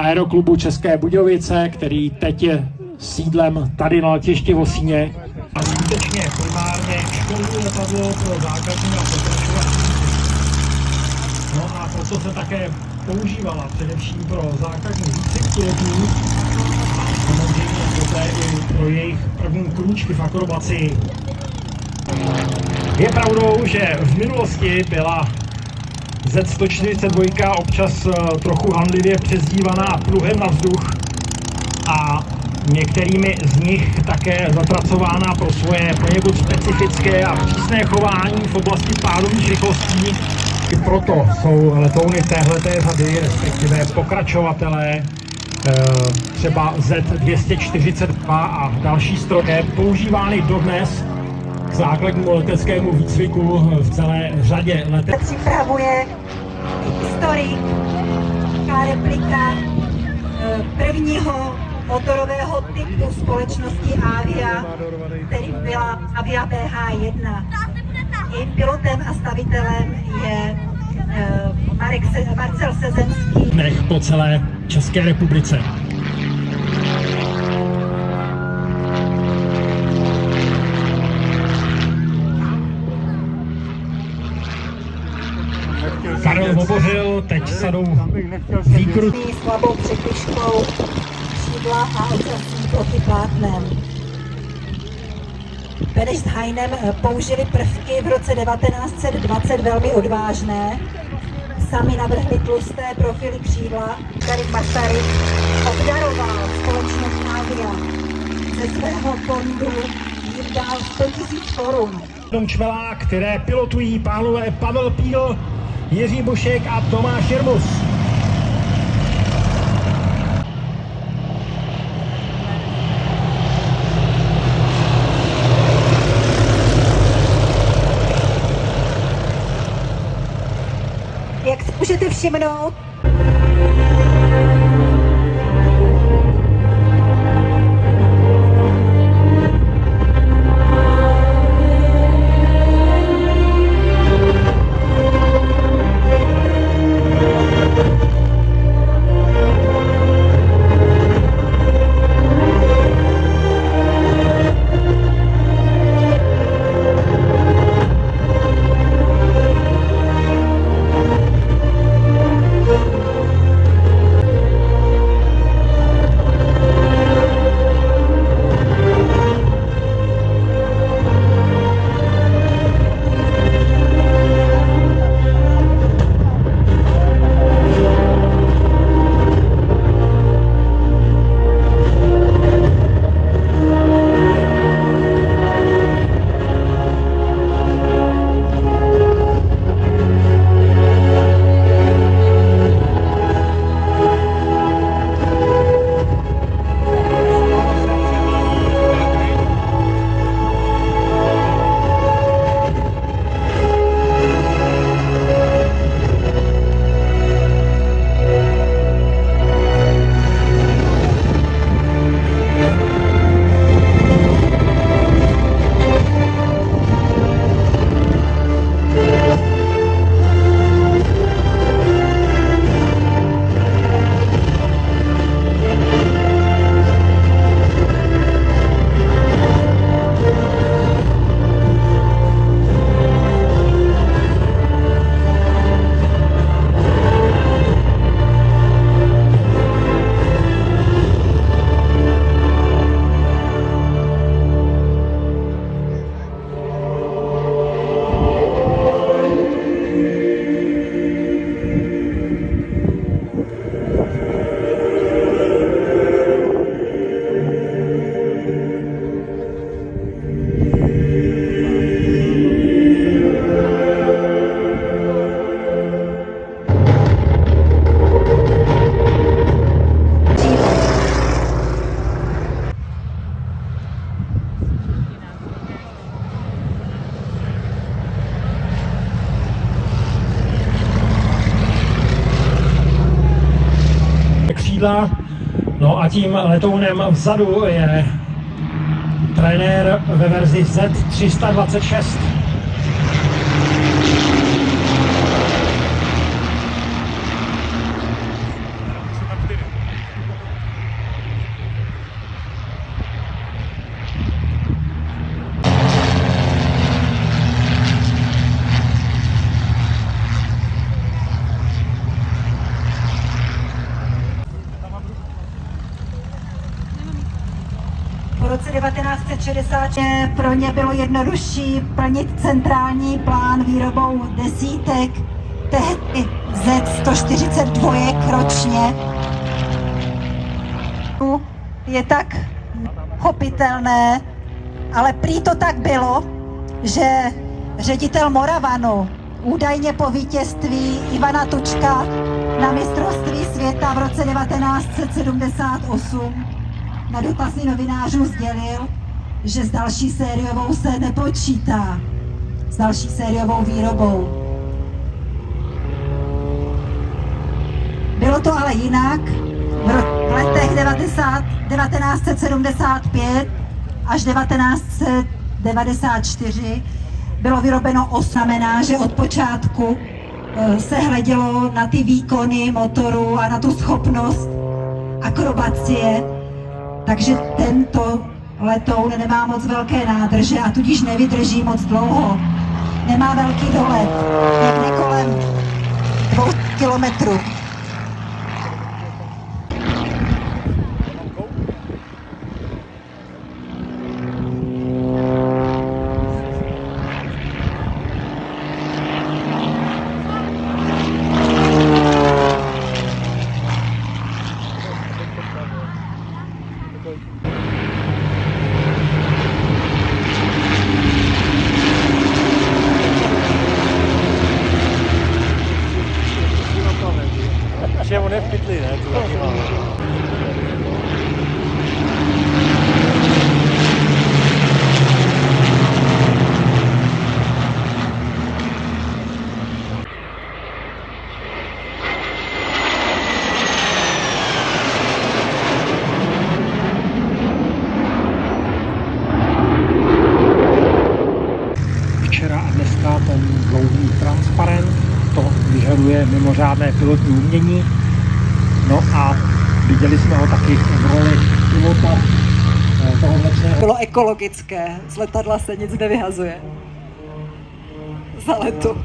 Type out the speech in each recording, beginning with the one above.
Aeroklubu České Budějovice, který teď je sídlem tady na letišti v Osíně. A skutečně primárně školní letadlo pro základní a pokračovací. No a proto se také používala především pro základní výcvik pilotů a samozřejmě poté i pro jejich první krůčky v akrobaci. Je pravdou, že v minulosti byla Z-142 občas trochu hanlivě přezdívaná pluhem na vzduch a některými z nich také zatracována pro svoje poněkud specifické a přísné chování v oblasti pádových rychlostí. I proto jsou letouny téhleté řady, respektive pokračovatelé, třeba Z-242 a další stroje, používány dodnes k základnímu leteckému výcviku v celé řadě letů. Připravuje historik, replika prvního motorového typu společnosti Avia, který byla Avia PH1. Jejím pilotem a stavitelem je Marcel Sezemský. Po celé České republice. Karel hovořil, teď sadou výkrut. Slabou překližkou křídla a ocasním protiplátnem. Beneš s Heinem použili prvky v roce 1920 velmi odvážné. Sami navrhli tlusté profily křídla. Karim Masaryk obdaroval společnost Avia ze svého fondu jim dal 100 000 korun. Čmelák, které pilotují pánové Pavel Píl, Jiří Bošek a Tomáš Jirmus. Jak si můžete všimnout, No a tím letounem vzadu je trenér ve verzi Z326. 60. Pro ně bylo jednodušší plnit centrální plán výrobou desítek, tehdy Z142 ročně. Je tak chopitelné, ale prý to tak bylo, že ředitel Moravanu údajně po vítězství Ivana Tučka na mistrovství světa v roce 1978 na dotazy novinářů sdělil, že s další sériovou se nepočítá, s další sériovou výrobou. Bylo to ale jinak. V letech 1975 až 1994 bylo vyrobeno znamená, že od počátku se hledělo na ty výkony motoru a na tu schopnost akrobacie, takže tento letoun nemá moc velké nádrže a tudíž nevydrží moc dlouho. Nemá velký dolet, někde kolem 2 kilometrů. Že on je v pytli, ne? To taky máme. Včera a dneska ten dlouhý transparent, to vyžaduje mimořádné pilotní umění. No a viděli jsme ho taky v roli pilota toho mlečného. Bylo ekologické, z letadla se nic nevyhazuje. Za letu.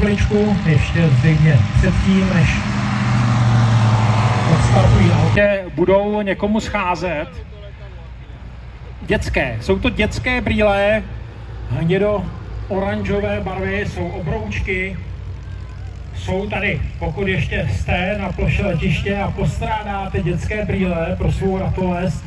chviličku, ještě zřejmě předtím, než odstartují autě, budou někomu scházet. Dětské. Jsou to dětské brýle, hnědo-oranžové barvy, jsou obroučky. Jsou tady, pokud ještě jste na ploše letiště a postrádáte dětské brýle pro svou ratolest,